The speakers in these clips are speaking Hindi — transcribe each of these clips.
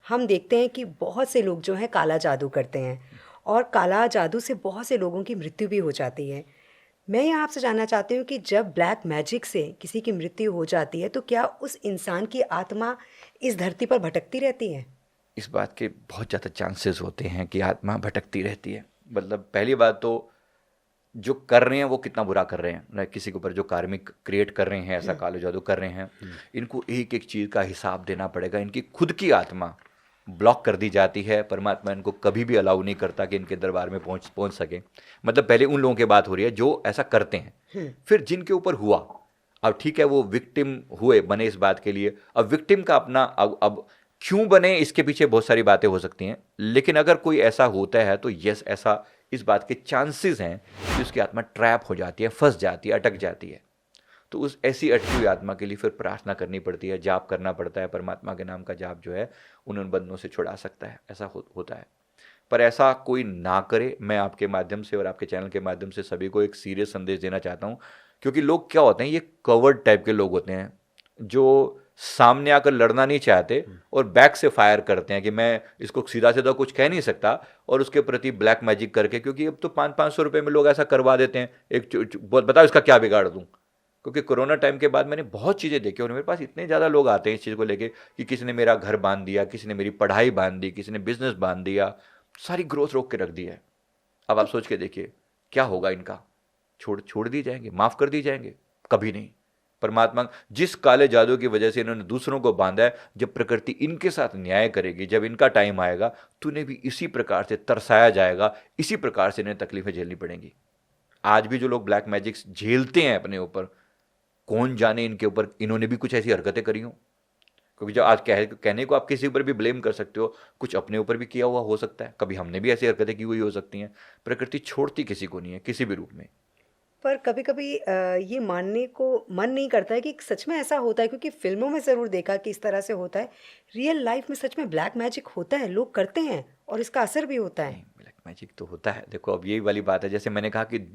हम देखते हैं कि बहुत से लोग जो हैं काला जादू करते हैं, और काला जादू से बहुत से लोगों की मृत्यु भी हो जाती है। मैं यहाँ आपसे जानना चाहती हूँ कि जब ब्लैक मैजिक से किसी की मृत्यु हो जाती है तो क्या उस इंसान की आत्मा इस धरती पर भटकती रहती है? इस बात के बहुत ज़्यादा चांसेस होते हैं कि आत्मा भटकती रहती है। मतलब पहली बात तो जो कर रहे हैं वो कितना बुरा कर रहे हैं ना, किसी के ऊपर जो कार्मिक क्रिएट कर रहे हैं, ऐसा कालो जादू कर रहे हैं, इनको एक एक चीज़ का हिसाब देना पड़ेगा। इनकी खुद की आत्मा ब्लॉक कर दी जाती है, परमात्मा इनको कभी भी अलाउ नहीं करता कि इनके दरबार में पहुंच सके। मतलब पहले उन लोगों की बात हो रही है जो ऐसा करते हैं, फिर जिनके ऊपर हुआ, अब ठीक है वो विक्टिम हुए, बने इस बात के लिए। अब विक्टिम का अपना अब क्यों बने इसके पीछे बहुत सारी बातें हो सकती हैं, लेकिन अगर कोई ऐसा होता है तो यस, ऐसा इस बात के चांसेस हैं कि उसकी आत्मा ट्रैप हो जाती है, फंस जाती है, अटक जाती है। तो उस ऐसी अटकी हुई आत्मा के लिए फिर प्रार्थना करनी पड़ती है, जाप करना पड़ता है। परमात्मा के नाम का जाप जो है उन बंधनों से छुड़ा सकता है, ऐसा होता है। पर ऐसा कोई ना करे। मैं आपके माध्यम से और आपके चैनल के माध्यम से सभी को एक सीरियस संदेश देना चाहता हूँ, क्योंकि लोग क्या होते हैं, ये कवर्ड टाइप के लोग होते हैं जो सामने आकर लड़ना नहीं चाहते और बैक से फायर करते हैं कि मैं इसको सीधा सीधा कुछ कह नहीं सकता, और उसके प्रति ब्लैक मैजिक करके, क्योंकि अब तो 500-500 रुपये में लोग ऐसा करवा देते हैं। बताओ इसका क्या बिगाड़ दूँ। क्योंकि कोरोना टाइम के बाद मैंने बहुत चीज़ें देखी और मेरे पास इतने ज़्यादा लोग आते हैं इस चीज़ को लेके कि किसी ने मेरा घर बांध दिया, किसी ने मेरी पढ़ाई बांध दी, किसी ने बिजनेस बांध दिया, सारी ग्रोथ रोक के रख दी है। अब आप सोच के देखिए क्या होगा इनका। छोड़ दी जाएंगे, माफ़ कर दी जाएंगे? कभी नहीं। परमात्मा जिस काले जादू की वजह से इन्होंने दूसरों को बांधा है, जब प्रकृति इनके साथ न्याय करेगी, जब इनका टाइम आएगा तो उन्हें भी इसी प्रकार से तरसाया जाएगा, इसी प्रकार से इन्हें तकलीफें झेलनी पड़ेंगी। आज भी जो लोग ब्लैक मैजिक्स झेलते हैं अपने ऊपर, कौन जाने इनके ऊपर इन्होंने भी कुछ ऐसी हरकतें करी हो। क्योंकि जब आज कहने को आप किसी ऊपर भी ब्लेम कर सकते हो, कुछ अपने ऊपर भी किया हुआ हो सकता है, कभी हमने भी ऐसी हरकतें की हुई हो सकती हैं। प्रकृति छोड़ती किसी को नहीं है, किसी भी रूप में। पर कभी कभी ये मानने को मन नहीं करता है कि सच में ऐसा होता है, क्योंकि फिल्मों में ज़रूर देखा कि इस तरह से होता है। रियल लाइफ में सच में ब्लैक मैजिक होता है, लोग करते हैं और इसका असर भी होता है। ब्लैक मैजिक तो होता है। देखो अब यही वाली बात है, जैसे मैंने कहा कि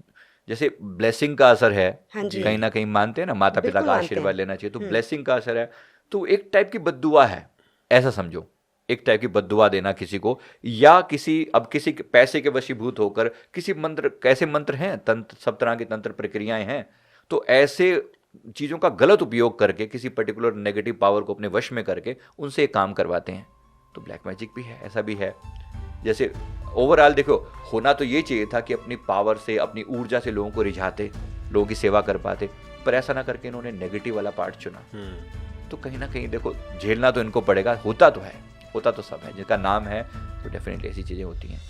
जैसे ब्लेसिंग का असर है, हाँ जी, कहीं ना कहीं मानते हैं ना, माता पिता बिल्कुल का मानते आशीर्वाद हैं। लेना चाहिए, तो ब्लेसिंग का असर है। तो एक टाइप की बद्दुआ है, ऐसा समझो, एक टाइप की बद्दुआ देना किसी को, या किसी के पैसे के वशीभूत होकर किसी मंत्र, कैसे मंत्र हैं, तंत्र, सब तरह की तंत्र प्रक्रियाएं हैं, तो ऐसे चीज़ों का गलत उपयोग करके किसी पर्टिकुलर नेगेटिव पावर को अपने वश में करके उनसे काम करवाते हैं। तो ब्लैक मैजिक भी है, ऐसा भी है। जैसे ओवरऑल देखो, होना तो ये चाहिए था कि अपनी पावर से, अपनी ऊर्जा से लोगों को रिझाते, लोगों की सेवा कर पाते, पर ऐसा ना करके इन्होंने नेगेटिव वाला पार्ट चुना। तो कहीं ना कहीं देखो झेलना तो इनको पड़ेगा। होता तो सब है, जिनका नाम है तो डेफिनेटली ऐसी चीज़ें होती हैं।